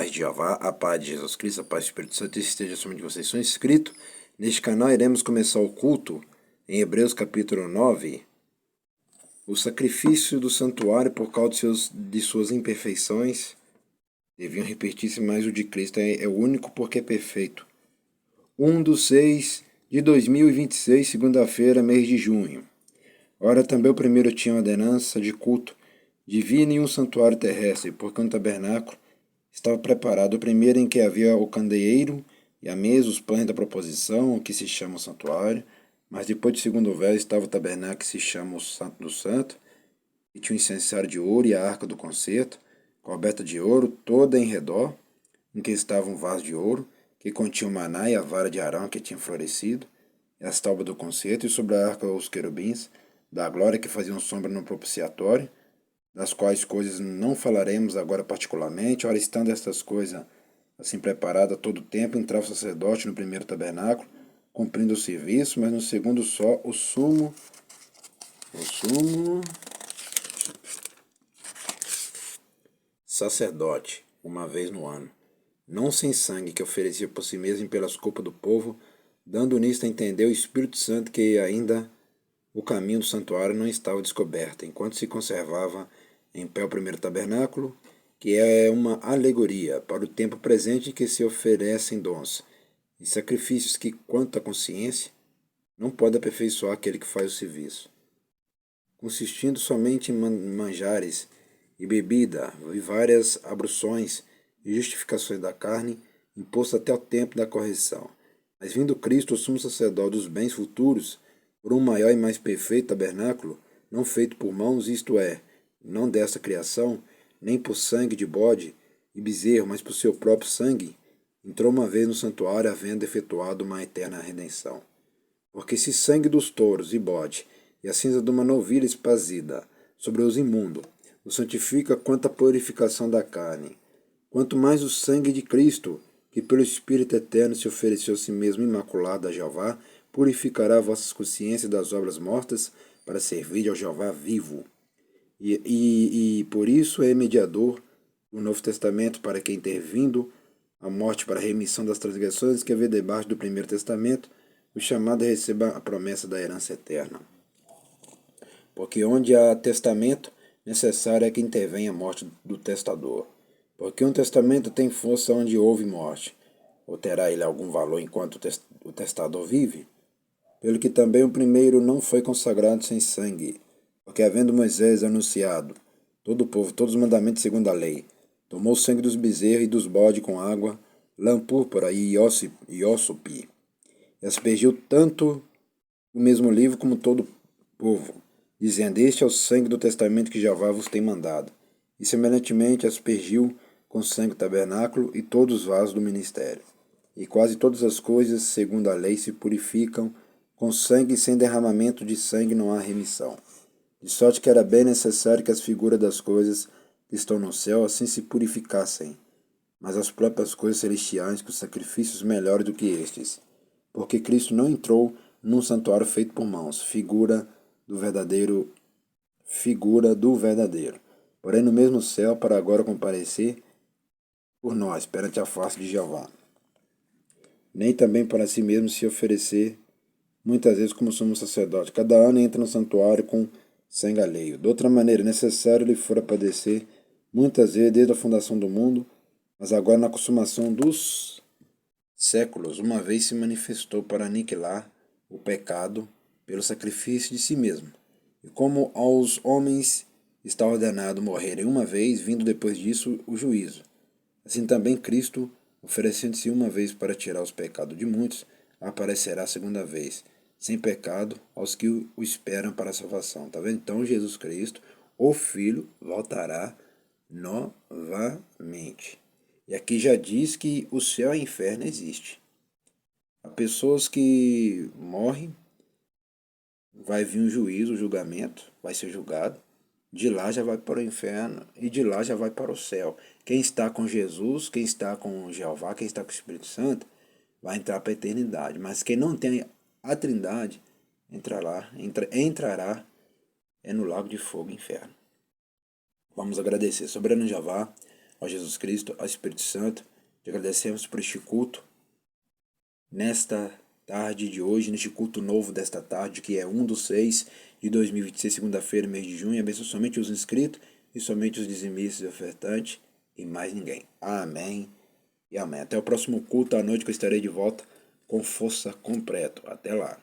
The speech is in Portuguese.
paz de Jeová, a paz de Jesus Cristo, a paz do Espírito Santo esteja sobre vocês. Sou inscrito. Neste canal iremos começar o culto em Hebreus capítulo 9. O sacrifício do santuário por causa de suas imperfeições deviam repetir-se, mas o de Cristo é o único porque é perfeito. 1/6 de 2026, segunda-feira, mês de junho. Ora, também o primeiro tinha ordenança de culto divino em um santuário terrestre, porque um tabernáculo estava preparado, o primeiro em que havia o candeeiro e a mesa, os pães da proposição, o que se chama o santuário, mas depois do segundo véu estava o tabernáculo que se chama o Santo do Santo, e tinha o incensário de ouro e a arca do concerto, coberta de ouro toda em redor, em que estava um vaso de ouro, que continha o maná e a vara de Arão que tinha florescido, e as tábuas do concerto, e sobre a arca os querubins, da glória que faziam sombra no propiciatório, das quais coisas não falaremos agora particularmente. Ora, estando estas coisas assim preparadas a todo tempo, entrava o sacerdote no primeiro tabernáculo, cumprindo o serviço, mas no segundo só o sumo sacerdote, uma vez no ano, não sem sangue, que oferecia por si mesmo e pelas culpas do povo, dando nisto a entender o Espírito Santo que ainda o caminho do santuário não estava descoberto, enquanto se conservava em pé o primeiro tabernáculo, que é uma alegoria para o tempo presente em que se oferecem dons e sacrifícios que, quanto à consciência, não pode aperfeiçoar aquele que faz o serviço, consistindo somente em manjares e bebida e várias abluções e justificações da carne, imposto até o tempo da correção. Mas vindo Cristo, o sumo sacerdote dos bens futuros, por um maior e mais perfeito tabernáculo, não feito por mãos, isto é, não desta criação, nem por sangue de bode e bezerro, mas por seu próprio sangue, entrou uma vez no santuário, havendo efetuado uma eterna redenção. Porque se sangue dos touros e bode, e a cinza de uma novilha espazida sobre os imundos, o santifica quanto à purificação da carne, quanto mais o sangue de Cristo, que pelo Espírito Eterno se ofereceu a si mesmo imaculado a Jeová, purificará vossas consciências das obras mortas, para servir ao Jeová vivo. E por isso é mediador do Novo Testamento, para que, intervindo a morte para a remissão das transgressões que havia debaixo do primeiro testamento, o chamado receba a promessa da herança eterna. Porque onde há testamento, necessário é que intervenha a morte do testador. Porque um testamento tem força onde houve morte, ou terá ele algum valor enquanto o testador vive? Pelo que também o primeiro não foi consagrado sem sangue, porque havendo Moisés anunciado todo o povo, todos os mandamentos segundo a lei, tomou o sangue dos bezerros e dos bodes com água, lã púrpura e iósope, e aspergiu tanto o mesmo livro como todo o povo, dizendo: Este é o sangue do testamento que Jeová vos tem mandado. E semelhantemente aspergiu com sangue o tabernáculo e todos os vasos do ministério. E quase todas as coisas, segundo a lei, se purificam com sangue, e sem derramamento de sangue não há remissão. De sorte que era bem necessário que as figuras das coisas que estão no céu assim se purificassem, mas as próprias coisas celestiais com sacrifícios melhores do que estes. Porque Cristo não entrou num santuário feito por mãos, figura do verdadeiro, porém no mesmo céu, para agora comparecer por nós perante a face de Jeová. Nem também para si mesmo se oferecer, muitas vezes como sumo sacerdote. Cada ano entra no santuário com sangue alheio. De outra maneira, necessário lhe fora padecer, muitas vezes desde a fundação do mundo, mas agora na consumação dos séculos, uma vez se manifestou para aniquilar o pecado pelo sacrifício de si mesmo. E como aos homens está ordenado morrerem uma vez, vindo depois disso o juízo, assim também Cristo, oferecendo-se uma vez para tirar os pecados de muitos, aparecerá a segunda vez, sem pecado, aos que o esperam para a salvação. Tá vendo? Então Jesus Cristo, o Filho, voltará novamente. E aqui já diz que o céu e o inferno existem. Há pessoas que morrem, vai vir um juízo, um julgamento, vai ser julgado. De lá já vai para o inferno e de lá já vai para o céu. Quem está com Jesus, quem está com Jeová, quem está com o Espírito Santo, vai entrar para a eternidade. Mas quem não tem a Trindade, entrará no lago de fogo, inferno. Vamos agradecer. Soberano Jeová, ao Jesus Cristo, ao Espírito Santo. Te agradecemos por este culto, nesta tarde de hoje, neste culto novo desta tarde, que é 1/6 de 2026, segunda-feira, mês de junho. Abençoa somente os inscritos e somente os dizimistas e ofertantes e mais ninguém. Amém e amém. Até o próximo culto à noite, que eu estarei de volta com força completa. Até lá.